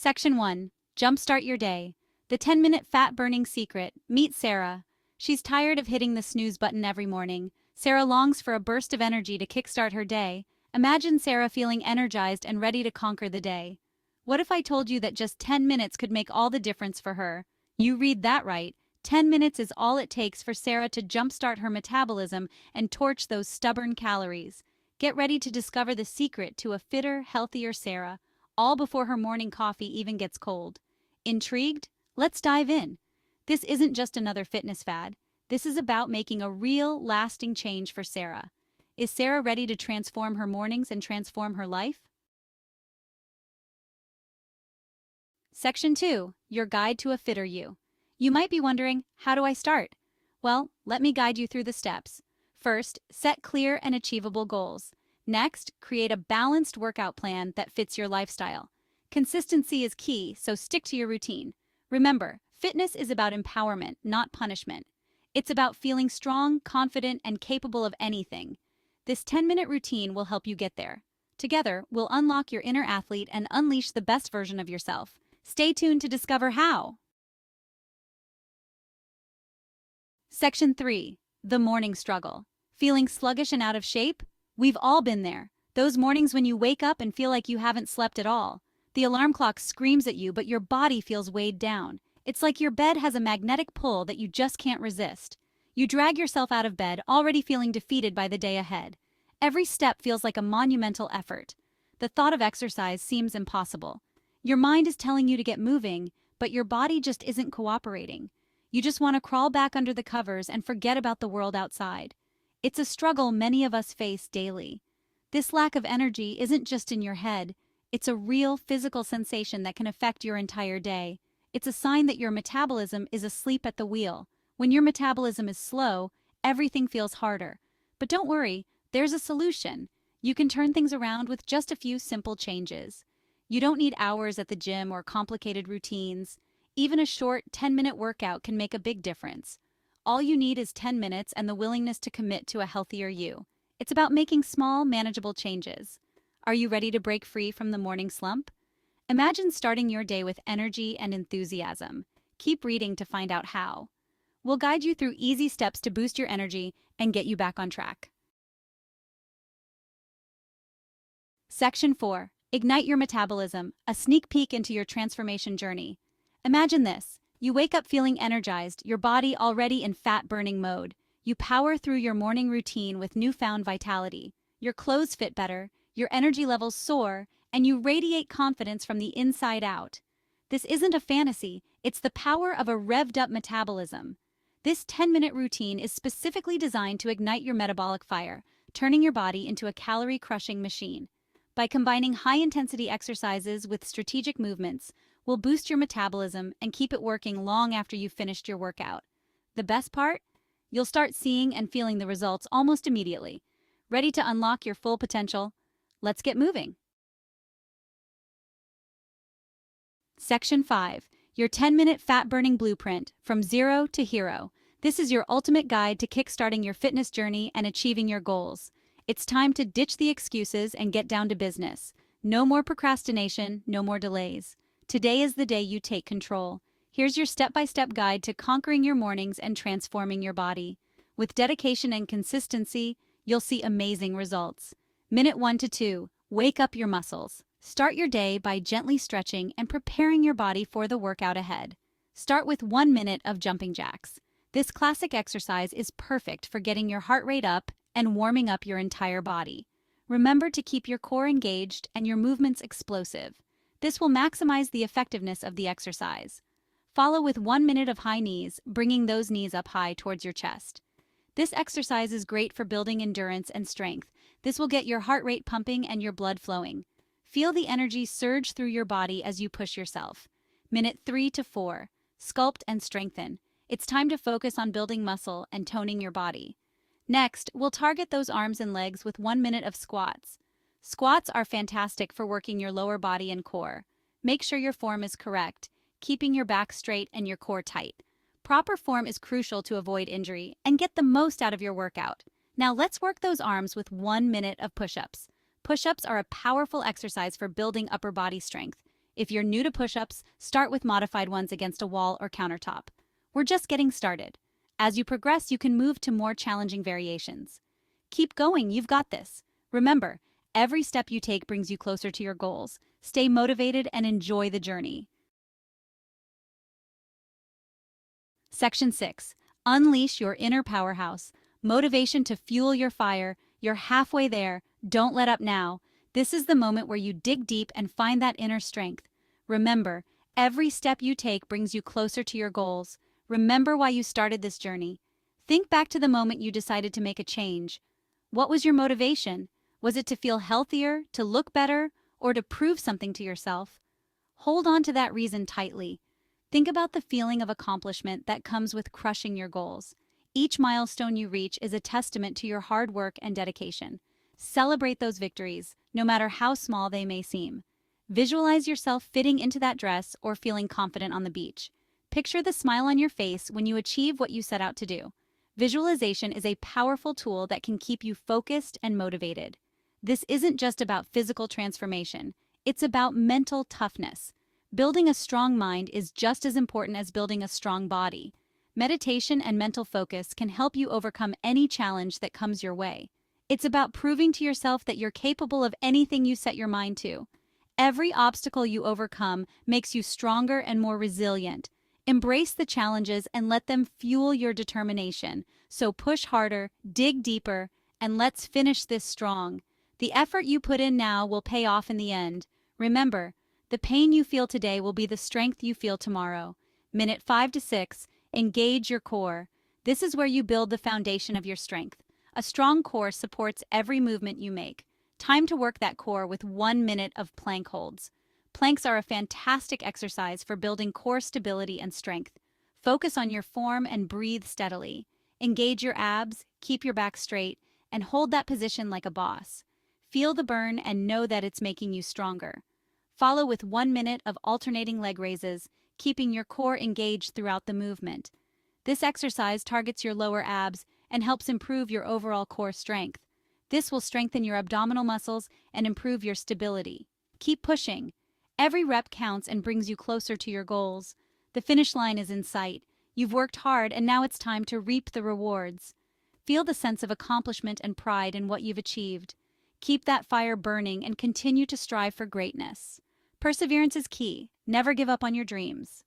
Section 1. Jumpstart your day. The 10-minute fat-burning secret. Meet Sarah. She's tired of hitting the snooze button every morning. Sarah longs for a burst of energy to kickstart her day. Imagine Sarah feeling energized and ready to conquer the day. What if I told you that just 10 minutes could make all the difference for her? You read that right. 10 minutes is all it takes for Sarah to jumpstart her metabolism and torch those stubborn calories. Get ready to discover the secret to a fitter, healthier Sarah, all before her morning coffee even gets cold. Intrigued? Let's dive in. This isn't just another fitness fad. This is about making a real, lasting change for Sarah. Is Sarah ready to transform her mornings and transform her life? Section 2. Your Guide to a Fitter You. You might be wondering, how do I start? Well, let me guide you through the steps. First, set clear and achievable goals. Next, create a balanced workout plan that fits your lifestyle. Consistency is key, so stick to your routine. Remember, fitness is about empowerment, not punishment. It's about feeling strong, confident, and capable of anything. This 10-minute routine will help you get there. Together, we'll unlock your inner athlete and unleash the best version of yourself. Stay tuned to discover how. Section 3. The Morning Struggle. Feeling sluggish and out of shape? We've all been there. Those mornings when you wake up and feel like you haven't slept at all. The alarm clock screams at you, but your body feels weighed down. It's like your bed has a magnetic pull that you just can't resist. You drag yourself out of bed, already feeling defeated by the day ahead. Every step feels like a monumental effort. The thought of exercise seems impossible. Your mind is telling you to get moving, but your body just isn't cooperating. You just want to crawl back under the covers and forget about the world outside. It's a struggle many of us face daily. This lack of energy isn't just in your head. It's a real physical sensation that can affect your entire day. It's a sign that your metabolism is asleep at the wheel. When your metabolism is slow, everything feels harder. But don't worry, there's a solution. You can turn things around with just a few simple changes. You don't need hours at the gym or complicated routines. Even a short 10-minute workout can make a big difference. All you need is 10 minutes and the willingness to commit to a healthier you. It's about making small, manageable changes. Are you ready to break free from the morning slump? Imagine starting your day with energy and enthusiasm. Keep reading to find out how. We'll guide you through easy steps to boost your energy and get you back on track. Section 4. Ignite your metabolism, a sneak peek into your transformation journey. Imagine this. You wake up feeling energized, your body already in fat-burning mode. You power through your morning routine with newfound vitality. Your clothes fit better, your energy levels soar, and you radiate confidence from the inside out. This isn't a fantasy, it's the power of a revved-up metabolism. This 10-minute routine is specifically designed to ignite your metabolic fire, turning your body into a calorie-crushing machine. By combining high-intensity exercises with strategic movements, we'll boost your metabolism and keep it working long after you've finished your workout. The best part? You'll start seeing and feeling the results almost immediately. Ready to unlock your full potential? Let's get moving. Section 5. Your 10-minute fat-burning blueprint, from zero to hero. This is your ultimate guide to kickstarting your fitness journey and achieving your goals. It's time to ditch the excuses and get down to business. No more procrastination, no more delays. Today is the day you take control. Here's your step-by-step guide to conquering your mornings and transforming your body. With dedication and consistency, you'll see amazing results. Minute 1 to 2. Wake up your muscles. Start your day by gently stretching and preparing your body for the workout ahead. Start with 1 minute of jumping jacks. This classic exercise is perfect for getting your heart rate up and warming up your entire body. Remember to keep your core engaged and your movements explosive. This will maximize the effectiveness of the exercise. Follow with 1 minute of high knees, bringing those knees up high towards your chest. This exercise is great for building endurance and strength. This will get your heart rate pumping and your blood flowing. Feel the energy surge through your body as you push yourself. Minute 3 to 4. Sculpt and strengthen. It's time to focus on building muscle and toning your body. Next, we'll target those arms and legs with 1 minute of squats. Squats are fantastic for working your lower body and core. Make sure your form is correct, keeping your back straight and your core tight. Proper form is crucial to avoid injury and get the most out of your workout. Now let's work those arms with 1 minute of push-ups. Push-ups are a powerful exercise for building upper body strength. If you're new to push-ups, start with modified ones against a wall or countertop. We're just getting started. As you progress, you can move to more challenging variations. Keep going, you've got this. Remember, every step you take brings you closer to your goals. Stay motivated and enjoy the journey. Section 6. Unleash your inner powerhouse. Motivation to fuel your fire. You're halfway there. Don't let up now. This is the moment where you dig deep and find that inner strength. Remember, every step you take brings you closer to your goals. Remember why you started this journey. Think back to the moment you decided to make a change. What was your motivation? Was it to feel healthier, to look better, or to prove something to yourself? Hold on to that reason tightly. Think about the feeling of accomplishment that comes with crushing your goals. Each milestone you reach is a testament to your hard work and dedication. Celebrate those victories, no matter how small they may seem. Visualize yourself fitting into that dress or feeling confident on the beach. Picture the smile on your face when you achieve what you set out to do. Visualization is a powerful tool that can keep you focused and motivated. This isn't just about physical transformation, it's about mental toughness. Building a strong mind is just as important as building a strong body. Meditation and mental focus can help you overcome any challenge that comes your way. It's about proving to yourself that you're capable of anything you set your mind to. Every obstacle you overcome makes you stronger and more resilient. Embrace the challenges and let them fuel your determination. So push harder, dig deeper, and let's finish this strong. The effort you put in now will pay off in the end. Remember, the pain you feel today will be the strength you feel tomorrow. Minute 5 to 6, engage your core. This is where you build the foundation of your strength. A strong core supports every movement you make. Time to work that core with 1 minute of plank holds. Planks are a fantastic exercise for building core stability and strength. Focus on your form and breathe steadily. Engage your abs, keep your back straight, and hold that position like a boss. Feel the burn and know that it's making you stronger. Follow with 1 minute of alternating leg raises, keeping your core engaged throughout the movement. This exercise targets your lower abs and helps improve your overall core strength. This will strengthen your abdominal muscles and improve your stability. Keep pushing. Every rep counts and brings you closer to your goals. The finish line is in sight. You've worked hard and now it's time to reap the rewards. Feel the sense of accomplishment and pride in what you've achieved. Keep that fire burning and continue to strive for greatness. Perseverance is key. Never give up on your dreams.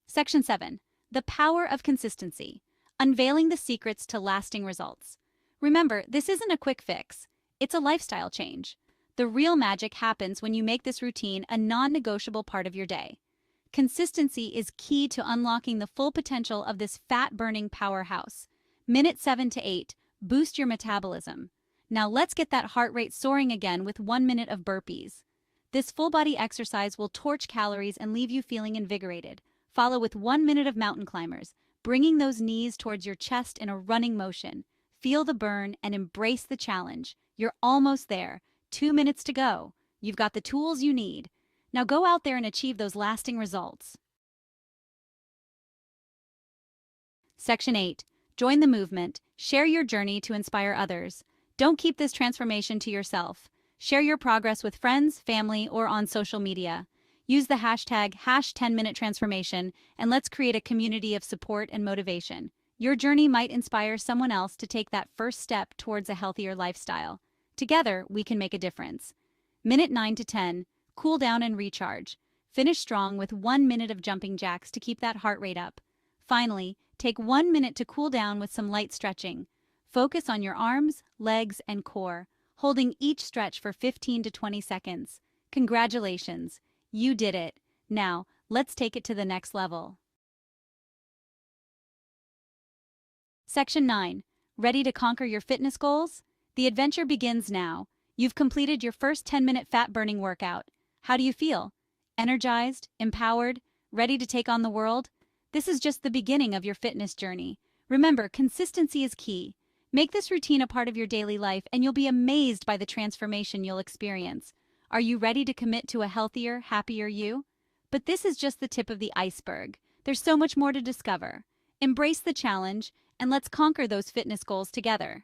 Section 7. The power of consistency. Unveiling the secrets to lasting results. Remember, this isn't a quick fix. It's a lifestyle change. The real magic happens when you make this routine a non-negotiable part of your day. Consistency is key to unlocking the full potential of this fat-burning powerhouse. Minute 7 to 8. Boost your metabolism. Now let's get that heart rate soaring again with 1 minute of burpees. This full-body exercise will torch calories and leave you feeling invigorated. Follow with 1 minute of mountain climbers, bringing those knees towards your chest in a running motion. Feel the burn and embrace the challenge. You're almost there. 2 minutes to go. You've got the tools you need. Now go out there and achieve those lasting results. Section 8. Join the movement. Share your journey to inspire others. Don't keep this transformation to yourself. Share your progress with friends, family, or on social media. Use the hashtag #10minutetransformation and let's create a community of support and motivation. Your journey might inspire someone else to take that first step towards a healthier lifestyle. Together, we can make a difference. Minute 9 to 10, cool down and recharge. Finish strong with 1 minute of jumping jacks to keep that heart rate up. Finally, take 1 minute to cool down with some light stretching. Focus on your arms, legs, and core, holding each stretch for 15 to 20 seconds. Congratulations, you did it. Now, let's take it to the next level. Section 9. Ready to conquer your fitness goals? The adventure begins now. You've completed your first 10-minute fat-burning workout. How do you feel? Energized? Empowered? Ready to take on the world? This is just the beginning of your fitness journey. Remember, consistency is key. Make this routine a part of your daily life and you'll be amazed by the transformation you'll experience. Are you ready to commit to a healthier, happier you? But this is just the tip of the iceberg. There's so much more to discover. Embrace the challenge and let's conquer those fitness goals together.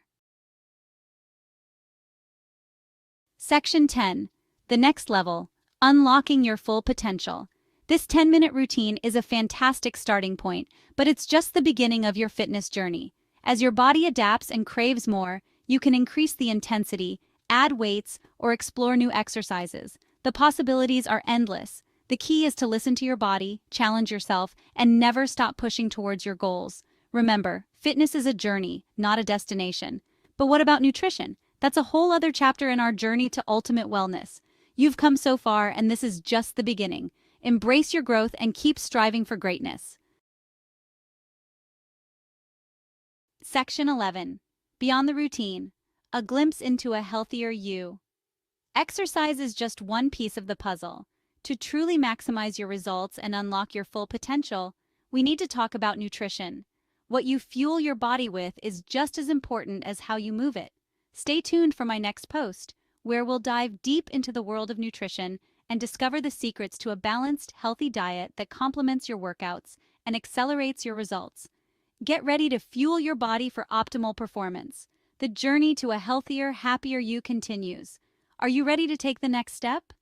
Section 10. The next level, unlocking your full potential. This 10-minute routine is a fantastic starting point, but it's just the beginning of your fitness journey. As your body adapts and craves more, you can increase the intensity, add weights, or explore new exercises. The possibilities are endless. The key is to listen to your body, challenge yourself, and never stop pushing towards your goals. Remember, fitness is a journey, not a destination. But what about nutrition? That's a whole other chapter in our journey to ultimate wellness. You've come so far, and this is just the beginning. Embrace your growth and keep striving for greatness. Section 11. Beyond the routine. A glimpse into a healthier you. Exercise is just one piece of the puzzle. To truly maximize your results and unlock your full potential, we need to talk about nutrition. What you fuel your body with is just as important as how you move it. Stay tuned for my next post, where we'll dive deep into the world of nutrition and discover the secrets to a balanced, healthy diet that complements your workouts and accelerates your results. Get ready to fuel your body for optimal performance. The journey to a healthier, happier you continues. Are you ready to take the next step?